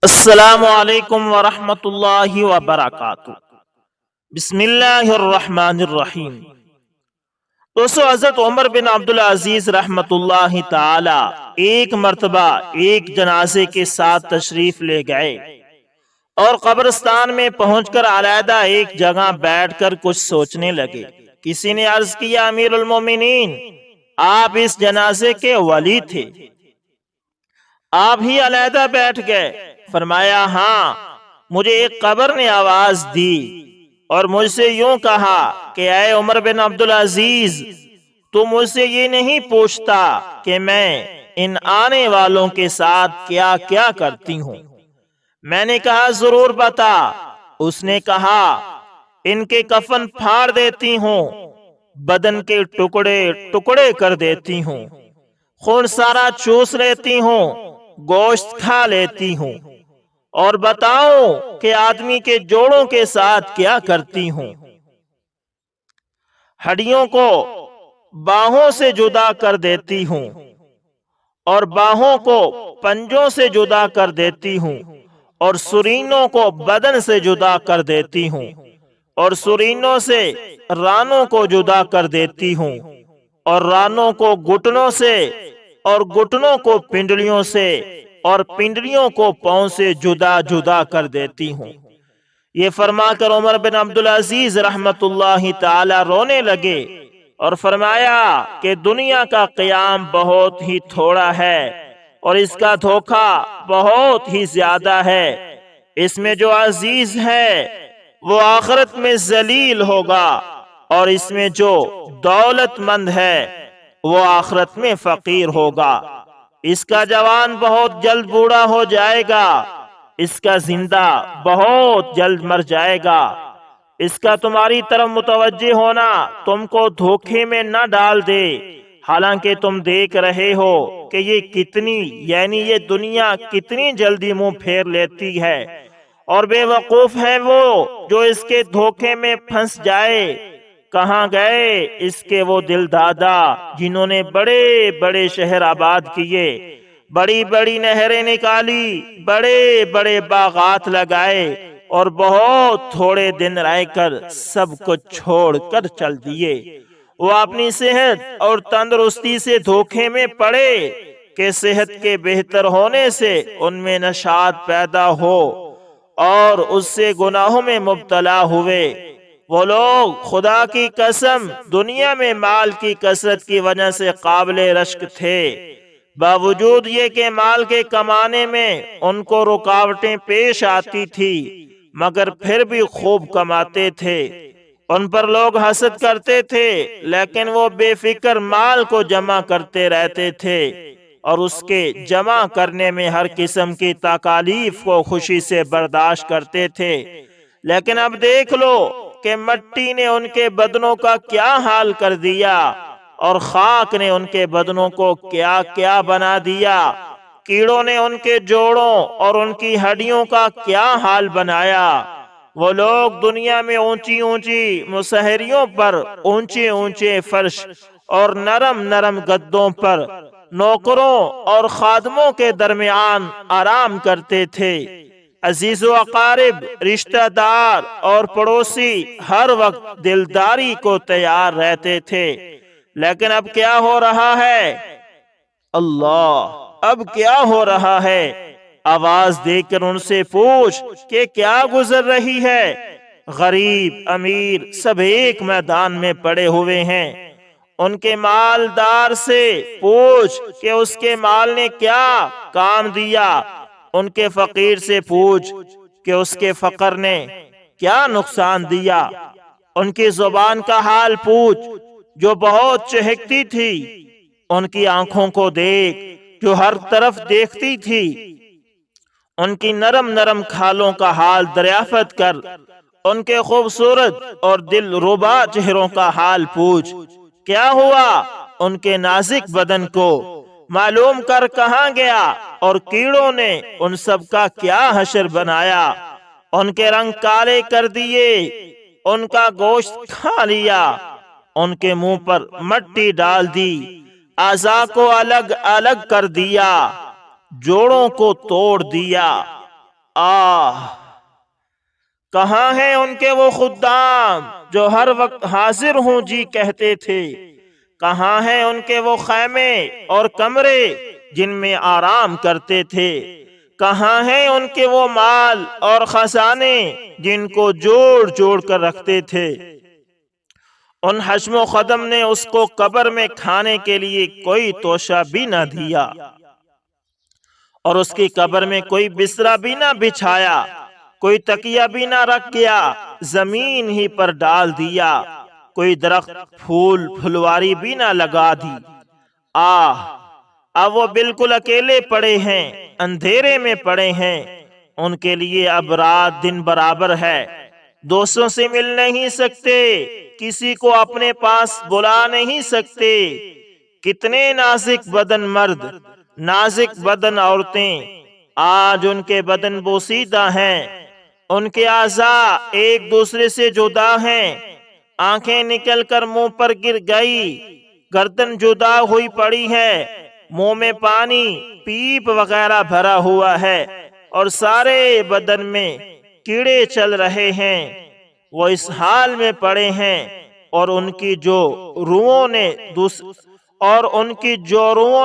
السلام علیکم ورحمۃ اللہ وبرکاتہ۔ بسم اللہ الرحمن الرحیم۔ دوستو، حضرت عمر بن عبدالعزیز رحمۃ اللہ تعالی ایک مرتبہ ایک جنازے کے ساتھ تشریف لے گئے اور قبرستان میں پہنچ کر علیحدہ ایک جگہ بیٹھ کر کچھ سوچنے لگے۔ کسی نے عرض کیا، امیر المومنین، آپ اس جنازے کے ولی تھے، آپ ہی علیحدہ بیٹھ گئے۔ فرمایا، ہاں، مجھے ایک قبر نے آواز دی اور مجھ سے یوں کہا کہ اے عمر بن عبدالعزیز، تو مجھ سے یہ نہیں پوچھتا کہ میں ان آنے والوں کے ساتھ کیا کیا کرتی ہوں؟ میں نے کہا، ضرور بتا۔ اس نے کہا، ان کے کفن پھاڑ دیتی ہوں، بدن کے ٹکڑے ٹکڑے کر دیتی ہوں، خون سارا چوس لیتی ہوں، گوشت کھا لیتی ہوں، اور بتاؤ کہ آدمی کے جوڑوں کے ساتھ کیا کرتی ہوں؟ ہڈیوں کو باہوں سے جدا کر دیتی ہوں اور باہوں کو پنجوں سے جدا کر دیتی ہوں، اور سرینوں کو بدن سے جدا کر دیتی ہوں، اور سرینوں سے رانوں کو جدا کر دیتی ہوں، اور رانوں کو گھٹنوں سے، اور گھٹنوں کو پنڈلیوں سے، اور پنڈلیوں کو پاؤں سے جدا جدا کر دیتی ہوں۔ یہ فرما کر عمر بن عبدالعزیز رحمت اللہ تعالی رونے لگے اور فرمایا کہ دنیا کا قیام بہت ہی تھوڑا ہے اور اس کا دھوکہ بہت ہی زیادہ ہے۔ اس میں جو عزیز ہے وہ آخرت میں ذلیل ہوگا، اور اس میں جو دولت مند ہے وہ آخرت میں فقیر ہوگا۔ اس کا جوان بہت جلد بوڑھا ہو جائے گا، اس کا زندہ بہت جلد مر جائے گا۔ اس کا تمہاری طرف متوجہ ہونا تم کو دھوکے میں نہ ڈال دے، حالانکہ تم دیکھ رہے ہو کہ یہ دنیا کتنی جلدی منہ پھیر لیتی ہے، اور بے وقوف ہے وہ جو اس کے دھوکے میں پھنس جائے۔ کہاں گئے اس کے وہ دل دادا جنہوں نے بڑے بڑے شہر آباد کیے، بڑی بڑی نہریں نکالی، بڑے بڑے باغات لگائے، اور بہت تھوڑے دن رہ کر سب کچھ چھوڑ کر چل دیے۔ وہ اپنی صحت اور تندرستی سے دھوکے میں پڑے کہ صحت کے بہتر ہونے سے ان میں نشاط پیدا ہو، اور اس سے گناہوں میں مبتلا ہوئے۔ وہ لوگ خدا کی قسم دنیا میں مال کی کثرت کی وجہ سے قابل رشک تھے، باوجود یہ کہ مال کے کمانے میں ان کو رکاوٹیں پیش آتی تھی، مگر پھر بھی خوب کماتے تھے۔ ان پر لوگ حسد کرتے تھے، لیکن وہ بے فکر مال کو جمع کرتے رہتے تھے، اور اس کے جمع کرنے میں ہر قسم کی تکالیف کو خوشی سے برداشت کرتے تھے۔ لیکن اب دیکھ لو کہ مٹی نے ان کے بدنوں کا کیا حال کر دیا، اور خاک نے ان کے بدنوں کو کیا کیا بنا دیا۔ کیڑوں نے ان کے جوڑوں اور ان کی ہڈیوں کا کیا حال بنایا۔ وہ لوگ دنیا میں اونچی اونچی مسہریوں پر، اونچے اونچے فرش اور نرم نرم گدوں پر نوکروں اور خادموں کے درمیان آرام کرتے تھے۔ عزیز و اقارب، رشتہ دار اور پڑوسی ہر وقت دلداری کو تیار رہتے تھے۔ لیکن اب کیا ہو رہا ہے؟ اللہ، اب کیا ہو رہا ہے؟ آواز دے کر ان سے پوچھ کہ کیا گزر رہی ہے۔ غریب امیر سب ایک میدان میں پڑے ہوئے ہیں۔ ان کے مالدار سے پوچھ کہ اس کے مال نے کیا کام دیا، ان کے فقیر سے پوچھ کہ اس کے فقر نے کیا نقصان دیا۔ ان کی زبان کا حال پوچھ جو بہت چہکتی تھی، ان کی آنکھوں کو دیکھ جو ہر طرف دیکھتی تھی، ان کی نرم نرم کھالوں کا حال دریافت کر ان کے خوبصورت اور دل ربا چہروں کا حال پوچھ۔ کیا ہوا ان کے نازک بدن کو؟ معلوم کر کہاں گیا، اور کیڑوں نے ان سب کا کیا حشر بنایا؟ ان کے رنگ کالے کر دیے، ان کا گوشت کھا لیا، ان کے منہ پر مٹی ڈال دی، اعضاء کو الگ الگ کر دیا، جوڑوں کو توڑ دیا، آہ کہاں ہیں ان کے وہ خدام جو ہر وقت حاضر ہوں جی کہتے تھے؟ کہاں ہیں ان کے وہ خیمے اور کمرے جن میں آرام کرتے تھے؟ کہاں ہیں ان کے وہ مال اور خزانے جن کو جوڑ جوڑ کر رکھتے تھے؟ ان حشم و خدم نے اس کو قبر میں کھانے کے لیے کوئی توشہ بھی نہ دیا اور اس کی قبر میں کوئی بسترا بھی نہ بچھایا، کوئی تکیہ بھی نہ رکھ گیا، زمین ہی پر ڈال دیا، کوئی درخت پھول پھلواری بھی نہ لگا دی۔ اب وہ بالکل اکیلے پڑے ہیں، اندھیرے میں پڑے ہیں۔ ان کے لیے اب رات دن برابر ہے، دوستوں سے مل نہیں سکتے، کسی کو اپنے پاس بلا نہیں سکتے۔ کتنے نازک بدن مرد، نازک بدن عورتیں، آج ان کے بدن بوسیدہ ہیں، ان کے اعضاء ایک دوسرے سے جدا ہیں، آنکھیں نکل کر منہ پر گر گئی، گردن جدا ہوئی پڑی ہے، منہ میں پانی پیپ وغیرہ بھرا ہوا ہے اور سارے بدن میں کیڑے چل رہے ہیں۔ وہ اس حال میں پڑے ہیں اور ان کی جو روحوں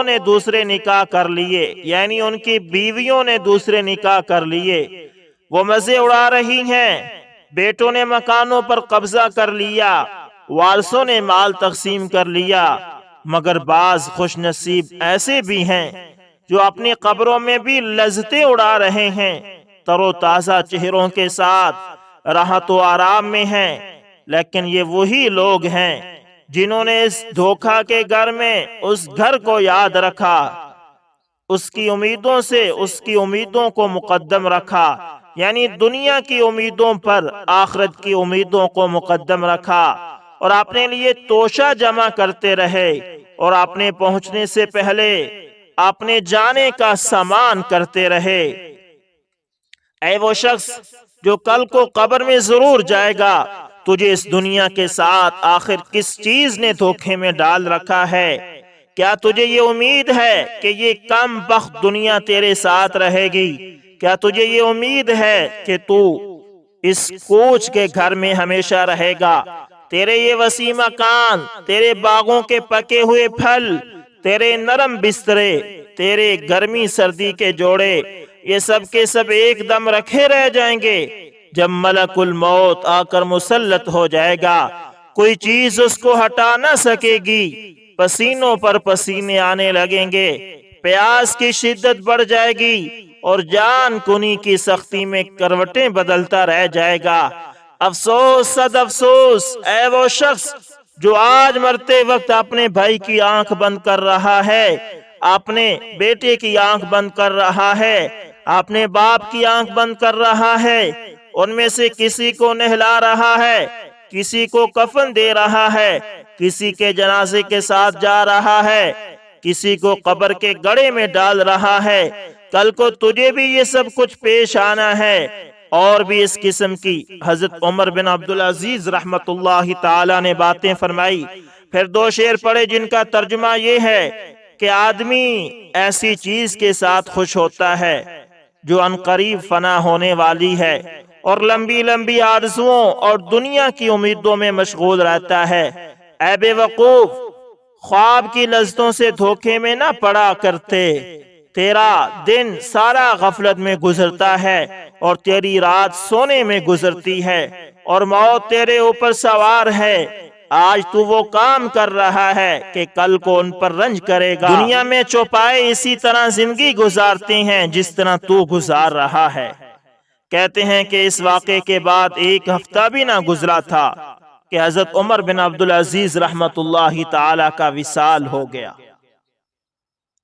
نے دوسرے نکاح کر لیے، یعنی ان کی بیویوں نے دوسرے نکاح کر لیے، وہ مزے اڑا رہی ہیں۔ بیٹوں نے مکانوں پر قبضہ کر لیا، وارثوں نے مال تقسیم کر لیا، مگر بعض خوش نصیب ایسے بھی ہیں جو اپنی قبروں میں بھی لذتیں اڑا رہے ہیں، تر و تازہ چہروں کے ساتھ راحت و آرام میں ہیں۔ لیکن یہ وہی لوگ ہیں جنہوں نے اس دھوکہ کے گھر میں اس گھر کو یاد رکھا، اس کی امیدوں سے اس کی امیدوں کو مقدم رکھا، یعنی دنیا کی امیدوں پر آخرت کی امیدوں کو مقدم رکھا، اور اپنے لیے توشہ جمع کرتے رہے اور اپنے پہنچنے سے پہلے اپنے جانے کا سامان کرتے رہے۔ اے وہ شخص جو کل کو قبر میں ضرور جائے گا، تجھے اس دنیا کے ساتھ آخر کس چیز نے دھوکے میں ڈال رکھا ہے؟ کیا تجھے یہ امید ہے کہ یہ کم بخت دنیا تیرے ساتھ رہے گی؟ کیا تجھے یہ امید ہے کہ تو اس کوچ کے گھر میں ہمیشہ رہے گا؟ تیرے یہ وسیع مکان، تیرے باغوں کے پکے ہوئے پھل، تیرے نرم بسترے، تیرے گرمی سردی کے جوڑے، یہ سب کے سب ایک دم رکھے رہ جائیں گے۔ جب ملک الموت آ کر مسلط ہو جائے گا، کوئی چیز اس کو ہٹا نہ سکے گی، پسینوں پر پسینے آنے لگیں گے، پیاس کی شدت بڑھ جائے گی اور جان کنی کی سختی میں کروٹیں بدلتا رہ جائے گا۔ افسوس صد افسوس اے وہ شخص جو آج مرتے وقت اپنے بھائی کی آنکھ بند کر رہا ہے، اپنے بیٹے کی آنکھ بند کر رہا ہے، اپنے باپ کی آنکھ بند کر رہا ہے، ان میں سے کسی کو نہلا رہا ہے، کسی کو کفن دے رہا ہے، کسی کے جنازے کے ساتھ جا رہا ہے، کسی کو قبر کے گڑھے میں ڈال رہا ہے۔ کل کو تجھے بھی یہ سب کچھ پیش آنا ہے۔ اور بھی اس قسم کی حضرت عمر بن عبدالعزیز رحمت اللہ تعالی نے باتیں فرمائی۔ پھر دو شعر پڑھے جن کا ترجمہ یہ ہے کہ آدمی ایسی چیز کے ساتھ خوش ہوتا ہے جو عنقریب فنا ہونے والی ہے، اور لمبی لمبی آرزوؤں اور دنیا کی امیدوں میں مشغول رہتا ہے۔ اے بے وقوف، خواب کی لذتوں سے دھوکے میں نہ پڑا کرتے، تیرا دن سارا غفلت میں گزرتا ہے اور تیری رات سونے میں گزرتی ہے، اور موت تیرے اوپر سوار ہے۔ آج تو وہ کام کر رہا ہے کہ کل کو ان پر رنج کرے گا۔ دنیا میں چوپائے اسی طرح زندگی گزارتے ہیں جس طرح تو گزار رہا ہے۔ کہتے ہیں کہ اس واقعے کے بعد ایک ہفتہ بھی نہ گزرا تھا کہ حضرت عمر بن عبدالعزیز رحمت اللہ تعالی کا وصال ہو گیا۔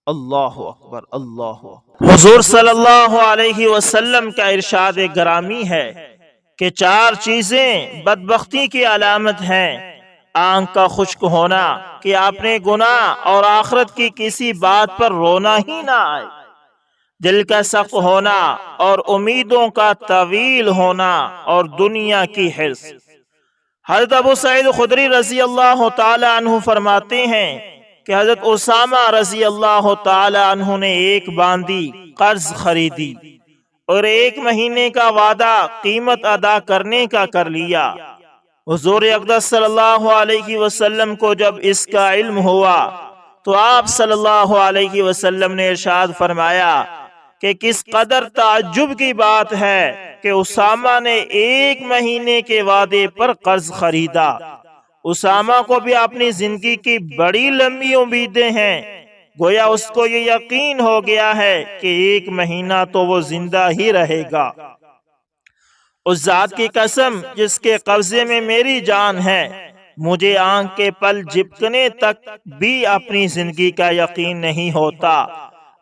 اللہ اکبر، اللہ اکبر۔ حضور صلی اللہ علیہ وسلم کا ارشاد گرامی ہے کہ چار چیزیں بدبختی کی علامت ہیں: آنکھ کا خشک ہونا کہ اپنے گناہ اور آخرت کی کسی بات پر رونا ہی نہ آئے، دل کا سخت ہونا اور امیدوں کا طویل ہونا، اور دنیا کی حرص۔ حضرت ابو سعید خدری رضی اللہ تعالی عنہ فرماتے ہیں کہ حضرت اسامہ رضی اللہ تعالی عنہ نے ایک باندی قرض خریدی، اور 1 مہینے کا وعدہ قیمت ادا کرنے کا کر لیا۔ حضور اقدس صلی اللہ علیہ وسلم کو جب اس کا علم ہوا تو آپ صلی اللہ علیہ وسلم نے ارشاد فرمایا کہ کس قدر تعجب کی بات ہے کہ اسامہ نے 1 مہینے کے وعدے پر قرض خریدا۔ اسامہ کو بھی اپنی زندگی کی بڑی لمبی امیدیں ہیں، گویا اس کو یہ یقین ہو گیا ہے کہ 1 مہینہ تو وہ زندہ ہی رہے گا۔ اس ذات کی قسم جس کے قبضے میں میری جان ہے، مجھے آنکھ کے پل جھپکنے تک بھی اپنی زندگی کا یقین نہیں ہوتا،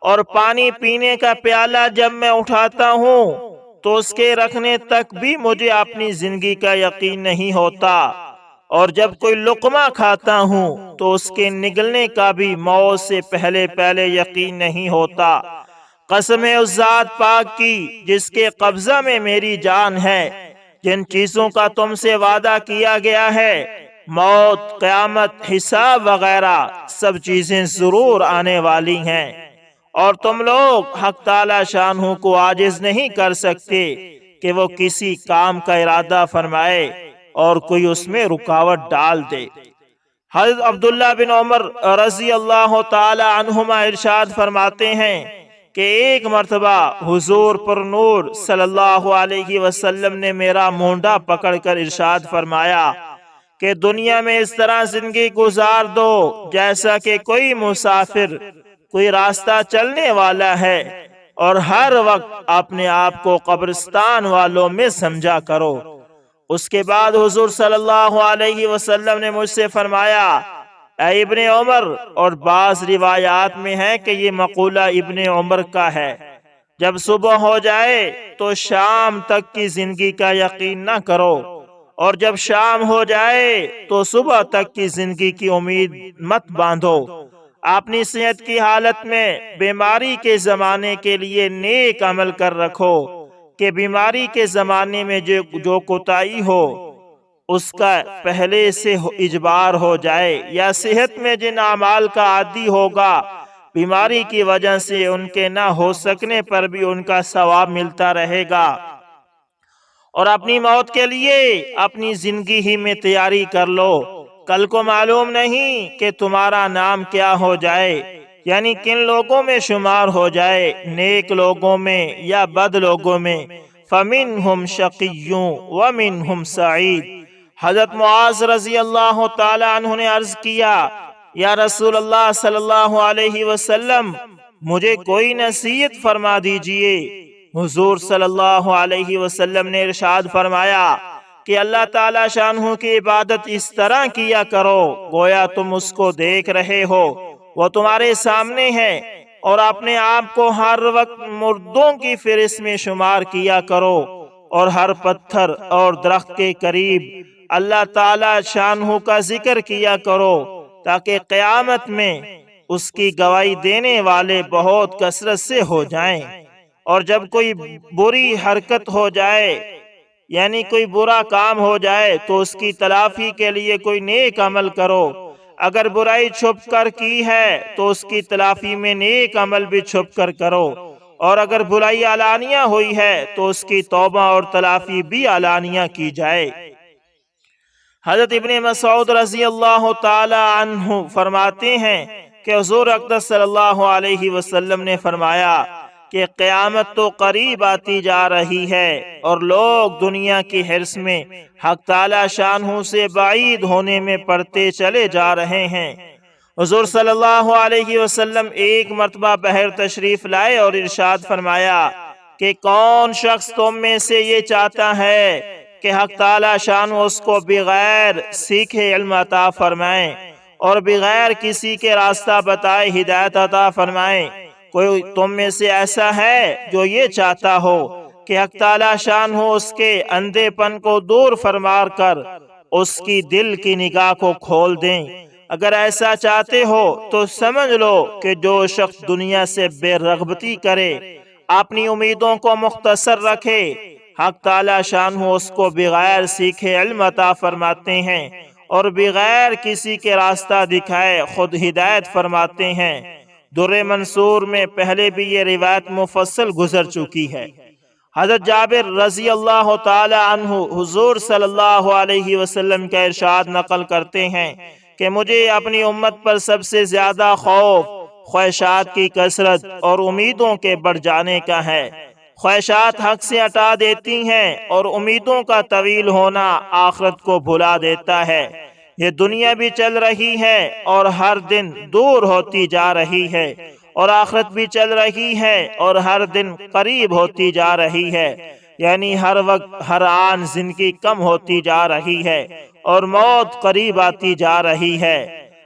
اور پانی پینے کا پیالہ جب میں اٹھاتا ہوں تو اس کے رکھنے تک بھی مجھے اپنی زندگی کا یقین نہیں ہوتا، اور جب کوئی لقمہ کھاتا ہوں تو اس کے نگلنے کا بھی موت سے پہلے یقین نہیں ہوتا۔ قسم ہے اس ذات پاک کی جس کے قبضہ میں میری جان ہے، جن چیزوں کا تم سے وعدہ کیا گیا ہے، موت، قیامت، حساب وغیرہ سب چیزیں ضرور آنے والی ہیں، اور تم لوگ حق تعالی شانہ کو عاجز نہیں کر سکتے کہ وہ کسی کام کا ارادہ فرمائے اور کوئی اس میں رکاوٹ ڈال دے۔ حضرت عبداللہ بن عمر رضی اللہ تعالی عنہما ارشاد فرماتے ہیں کہ ایک مرتبہ حضور پر نور صلی اللہ علیہ وسلم نے میرا مونڈا پکڑ کر ارشاد فرمایا کہ دنیا میں اس طرح زندگی گزار دو جیسا کہ کوئی مسافر کوئی راستہ چلنے والا ہے، اور ہر وقت اپنے آپ کو قبرستان والوں میں سمجھا کرو۔ اس کے بعد حضور صلی اللہ علیہ وسلم نے مجھ سے فرمایا، اے ابن عمر، اور بعض روایات میں ہے کہ یہ مقولہ ابن عمر کا ہے، جب صبح ہو جائے تو شام تک کی زندگی کا یقین نہ کرو، اور جب شام ہو جائے تو صبح تک کی زندگی کی امید مت باندھو۔ اپنی صحت کی حالت میں بیماری کے زمانے کے لیے نیک عمل کر رکھو کہ بیماری کے زمانے میں جو کوتاہی ہو اس کا پہلے سے اجبار ہو جائے، یا صحت میں جن اعمال کا عادی ہوگا بیماری کی وجہ سے ان کے نہ ہو سکنے پر بھی ان کا ثواب ملتا رہے گا۔ اور اپنی موت کے لیے اپنی زندگی ہی میں تیاری کر لو، کل کو معلوم نہیں کہ تمہارا نام کیا ہو جائے، یعنی کن لوگوں میں شمار ہو جائے، نیک لوگوں میں یا بد لوگوں میں۔ فَمِنْهُمْ شَقِيٌّ وَمِنْهُمْ سَعِيدٌ۔ حضرت معاذ رضی اللہ تعالی عنہ نے عرض کیا، یا رسول اللہ صلی اللہ علیہ وسلم، مجھے کوئی نصیحت فرما دیجئے۔ حضور صلی اللہ علیہ وسلم نے ارشاد فرمایا کہ اللہ تعالی شانہ کی عبادت اس طرح کیا کرو گویا تم اس کو دیکھ رہے ہو، وہ تمہارے سامنے ہے، اور اپنے آپ کو ہر وقت مردوں کی فہرست میں شمار کیا کرو، اور ہر پتھر اور درخت کے قریب اللہ تعالی شانہ کا ذکر کیا کرو، تاکہ قیامت میں اس کی گواہی دینے والے بہت کثرت سے ہو جائیں۔ اور جب کوئی بری حرکت ہو جائے، یعنی کوئی برا کام ہو جائے، تو اس کی تلافی کے لیے کوئی نیک عمل کرو۔ اگر برائی چھپ کر کی ہے تو اس کی تلافی میں نیک عمل بھی چھپ کر کرو، اور اگر برائی علانیہ ہوئی ہے تو اس کی توبہ اور تلافی بھی علانیہ کی جائے۔ حضرت ابن مسعود رضی اللہ تعالی عنہ فرماتے ہیں کہ حضور اقدس صلی اللہ علیہ وسلم نے فرمایا کہ قیامت تو قریب آتی جا رہی ہے، اور لوگ دنیا کی حرص میں حق تعالی شانہ سے بعید ہونے میں پڑتے چلے جا رہے ہیں۔ حضور صلی اللہ علیہ وسلم ایک مرتبہ بحر تشریف لائے اور ارشاد فرمایا کہ کون شخص تم میں سے یہ چاہتا ہے کہ حق تعالی شانہ اس کو بغیر سیکھے علم عطا فرمائیں، اور بغیر کسی کے راستہ بتائے ہدایت عطا فرمائیں؟ کوئی تم میں سے ایسا ہے جو یہ چاہتا ہو کہ حق تعالی شانہ اس کے اندھے پن کو دور فرما کر اس کی دل کی نگاہ کو کھول دیں؟ اگر ایسا چاہتے ہو تو سمجھ لو کہ جو شخص دنیا سے بے رغبتی کرے، اپنی امیدوں کو مختصر رکھے، حق تعالی شانہ اس کو بغیر سیکھے علم عطا فرماتے ہیں، اور بغیر کسی کے راستہ دکھائے خود ہدایت فرماتے ہیں۔ در منصور میں پہلے بھی یہ روایت مفصل گزر چکی ہے۔ حضرت جابر رضی اللہ تعالی عنہ حضور صلی اللہ علیہ وسلم کا ارشاد نقل کرتے ہیں کہ مجھے اپنی امت پر سب سے زیادہ خوف خواہشات کی کثرت اور امیدوں کے بڑھ جانے کا ہے۔ خواہشات حق سے ہٹا دیتی ہیں اور امیدوں کا طویل ہونا آخرت کو بھلا دیتا ہے۔ یہ دنیا بھی چل رہی ہے اور ہر دن دور ہوتی جا رہی ہے، اور آخرت بھی چل رہی ہے اور ہر دن قریب ہوتی جا رہی ہے، یعنی ہر وقت ہر آن زندگی کم ہوتی جا رہی ہے اور موت قریب آتی جا رہی ہے۔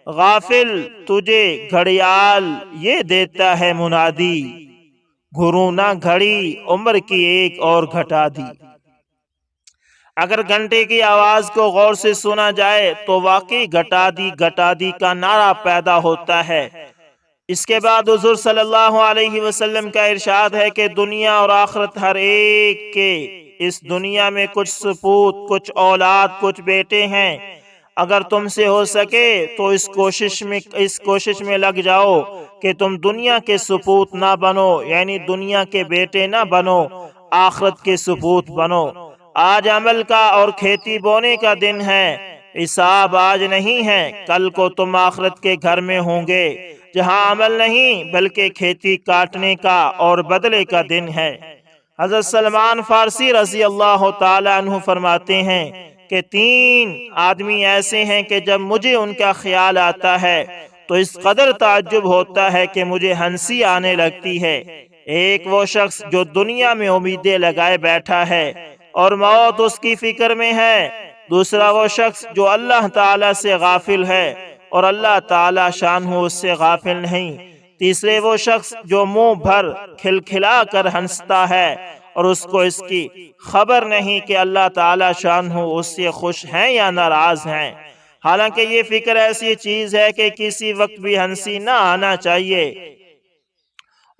غافل تجھے گھڑیال یہ دیتا ہے منادی، گھروں نہ گھڑی عمر کی ایک اور گھٹا دی۔ اگر گھنٹے کی آواز کو غور سے سنا جائے تو واقعی گھٹا دی کا نعرہ پیدا ہوتا ہے۔ اس کے بعد حضور صلی اللہ علیہ وسلم کا ارشاد ہے کہ دنیا اور آخرت ہر ایک کے اس دنیا میں کچھ سپوت، کچھ اولاد، کچھ بیٹے ہیں۔ اگر تم سے ہو سکے تو اس کوشش میں لگ جاؤ کہ تم دنیا کے سپوت نہ بنو، یعنی دنیا کے بیٹے نہ بنو، آخرت کے سپوت بنو۔ آج عمل کا اور کھیتی بونے کا دن ہے، حساب آج نہیں ہے، کل کو تم آخرت کے گھر میں ہوں گے جہاں عمل نہیں بلکہ کھیتی کاٹنے کا اور بدلے کا دن ہے۔ حضرت سلمان فارسی رضی اللہ تعالی عنہ فرماتے ہیں کہ 3 آدمی ایسے ہیں کہ جب مجھے ان کا خیال آتا ہے تو اس قدر تعجب ہوتا ہے کہ مجھے ہنسی آنے لگتی ہے۔ ایک وہ شخص جو دنیا میں امیدیں لگائے بیٹھا ہے اور موت اس کی فکر میں ہے، دوسرا وہ شخص جو اللہ تعالیٰ سے غافل ہے اور اللہ تعالیٰ شانہ اس سے غافل نہیں، تیسرے وہ شخص جو منہ بھر کھلکھلا کر ہنستا ہے اور اس کو اس کی خبر نہیں کہ اللہ تعالیٰ شانہ اس سے خوش ہیں یا ناراض ہیں۔ حالانکہ یہ فکر ایسی چیز ہے کہ کسی وقت بھی ہنسی نہ آنا چاہیے۔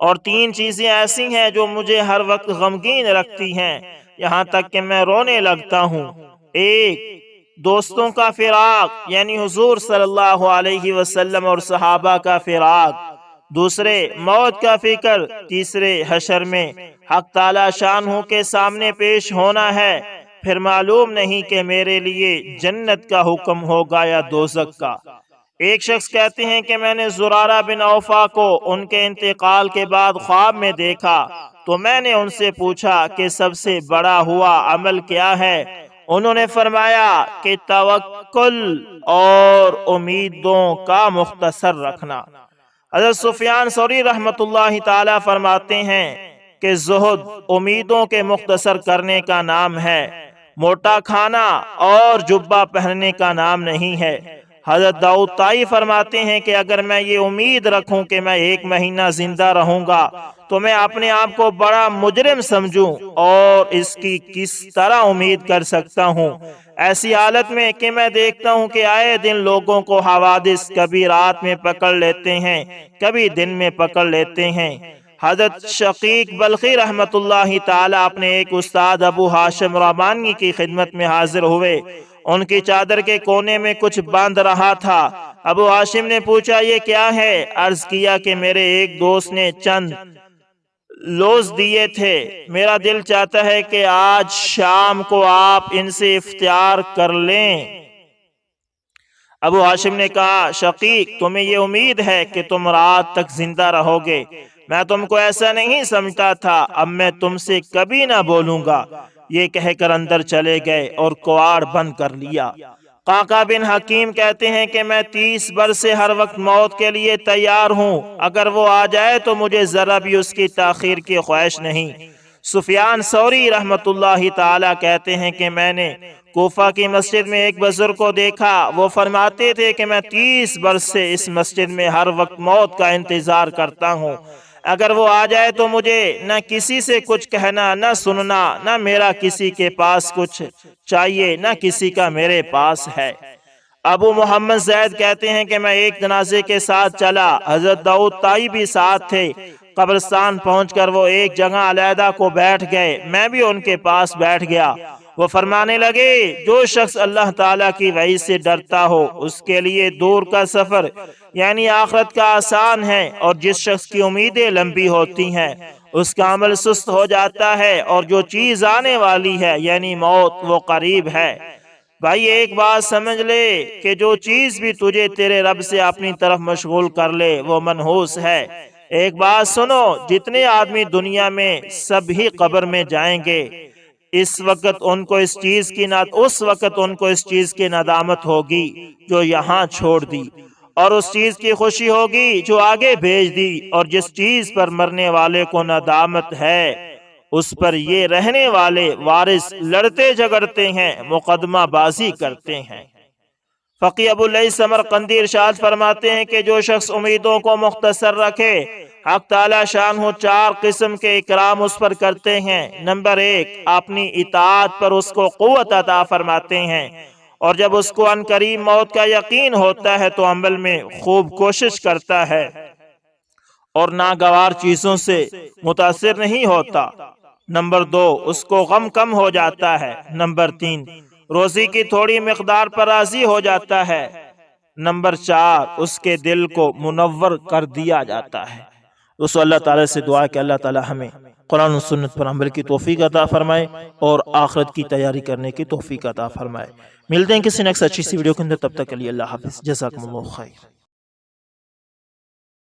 اور 3 چیزیں ایسی ہیں جو مجھے ہر وقت غمگین رکھتی ہیں، یہاں تک کہ میں رونے لگتا ہوں۔ 1 دوستوں کا فراق، یعنی حضور صلی اللہ علیہ وسلم اور صحابہ کا فراق۔ 2 موت کا فکر۔ 3 حشر میں حق تعالی شانہ کے سامنے پیش ہونا ہے، پھر معلوم نہیں کہ میرے لیے جنت کا حکم ہوگا یا دوزخ کا۔ ایک شخص کہتے ہیں کہ میں نے زرارہ بن اوفا کو ان کے انتقال کے بعد خواب میں دیکھا تو میں نے ان سے پوچھا کہ سب سے بڑا ہوا عمل کیا ہے؟ انہوں نے فرمایا کہ توکل اور امیدوں کا مختصر رکھنا۔ حضرت سفیان ثوری رحمۃ اللہ تعالی فرماتے ہیں کہ زہد امیدوں کے مختصر کرنے کا نام ہے، موٹا کھانا اور جبہ پہننے کا نام نہیں ہے۔ حضرت داؤد طائی فرماتے ہیں کہ اگر میں یہ امید رکھوں کہ میں 1 مہینہ زندہ رہوں گا تو میں اپنے آپ کو بڑا مجرم سمجھوں، اور اس کی کس طرح امید کر سکتا ہوں ایسی حالت میں کہ میں دیکھتا ہوں کہ آئے دن لوگوں کو حوادث کبھی رات میں پکڑ لیتے ہیں، کبھی دن میں پکڑ لیتے ہیں۔ حضرت شقیق بلخی رحمت اللہ تعالی اپنے ایک استاد ابو ہاشم رحمانی کی خدمت میں حاضر ہوئے۔ ان کی چادر کے کونے میں کچھ باندھ رہا تھا۔ ابو ہاشم نے پوچھا یہ کیا ہے؟ عرض کیا کہ میرے ایک دوست نے چند لوز دیے تھے، میرا دل چاہتا ہے کہ آج شام کو آپ ان سے افطار کر لیں۔ ابو ہاشم نے کہا شقیق تمہیں یہ امید ہے کہ تم رات تک زندہ رہو گے؟ میں تم کو ایسا نہیں سمجھتا تھا، اب میں تم سے کبھی نہ بولوں گا۔ یہ کہہ کر اندر چلے گئے اور کواڑ بند کر لیا۔ قعقاع بن حکیم کہتے ہیں کہ میں 30 برس سے ہر وقت موت کے لیے تیار ہوں، اگر وہ آ جائے تو مجھے ذرا بھی اس کی تاخیر کی خواہش نہیں۔ سفیان ثوری رحمت اللہ تعالی کہتے ہیں کہ میں نے کوفہ کی مسجد میں ایک بزرگ کو دیکھا، وہ فرماتے تھے کہ میں 30 برس سے اس مسجد میں ہر وقت موت کا انتظار کرتا ہوں، اگر وہ آ جائے تو مجھے نہ کسی سے کچھ کہنا، نہ سننا، نہ میرا کسی کے پاس کچھ چاہیے، نہ کسی کا میرے پاس ہے۔ ابو محمد زید کہتے ہیں کہ میں ایک جنازے کے ساتھ چلا، حضرت داؤد طائی بھی ساتھ تھے۔ قبرستان پہنچ کر وہ ایک جگہ علیحدہ کو بیٹھ گئے، میں بھی ان کے پاس بیٹھ گیا۔ وہ فرمانے لگے جو شخص اللہ تعالیٰ کی وعید سے ڈرتا ہو اس کے لیے دور کا سفر یعنی آخرت کا آسان ہے، اور جس شخص کی امیدیں لمبی ہوتی ہیں اس کا عمل سست ہو جاتا ہے، اور جو چیز آنے والی ہے یعنی موت وہ قریب ہے۔ بھائی ایک بات سمجھ لے کہ جو چیز بھی تجھے تیرے رب سے اپنی طرف مشغول کر لے وہ منحوس ہے۔ ایک بات سنو، جتنے آدمی دنیا میں سب ہی قبر میں جائیں گے، اس وقت ان کو اس چیز کی ندامت ہوگی جو یہاں چھوڑ دی، اور اس چیز کی خوشی ہوگی جو آگے بھیج دی، اور جس چیز پر مرنے والے کو ندامت ہے اس پر یہ رہنے والے وارث لڑتے جھگڑتے ہیں، مقدمہ بازی کرتے ہیں۔ فقی ابو اللیث سمرقندی ارشاد فرماتے ہیں کہ جو شخص امیدوں کو مختصر رکھے، حق تعالی شانہ 4 قسم کے اکرام اس پر کرتے ہیں۔ نمبر 1، اپنی اطاعت پر اس کو قوت عطا فرماتے ہیں، اور جب اس کو عنقریب موت کا یقین ہوتا ہے تو عمل میں خوب کوشش کرتا ہے اور ناگوار چیزوں سے متاثر نہیں ہوتا۔ نمبر 2، اس کو غم کم ہو جاتا ہے۔ نمبر 3، روزی کی تھوڑی مقدار پر راضی ہو جاتا ہے۔ نمبر 4، اس کے دل کو منور کر دیا جاتا ہے۔ دوستو اللہ تعالیٰ سے دعا ہے کہ اللہ تعالیٰ ہمیں قرآن و سنت پر عمل کی توفیق عطا فرمائے اور آخرت کی تیاری کرنے کی توفیق عطا فرمائے۔ ملتے ہیں کسی نیکسٹ اچھی سی ویڈیو کے اندر، تب تک کے لیے اللہ حافظ، جزاکم اللہ خیر۔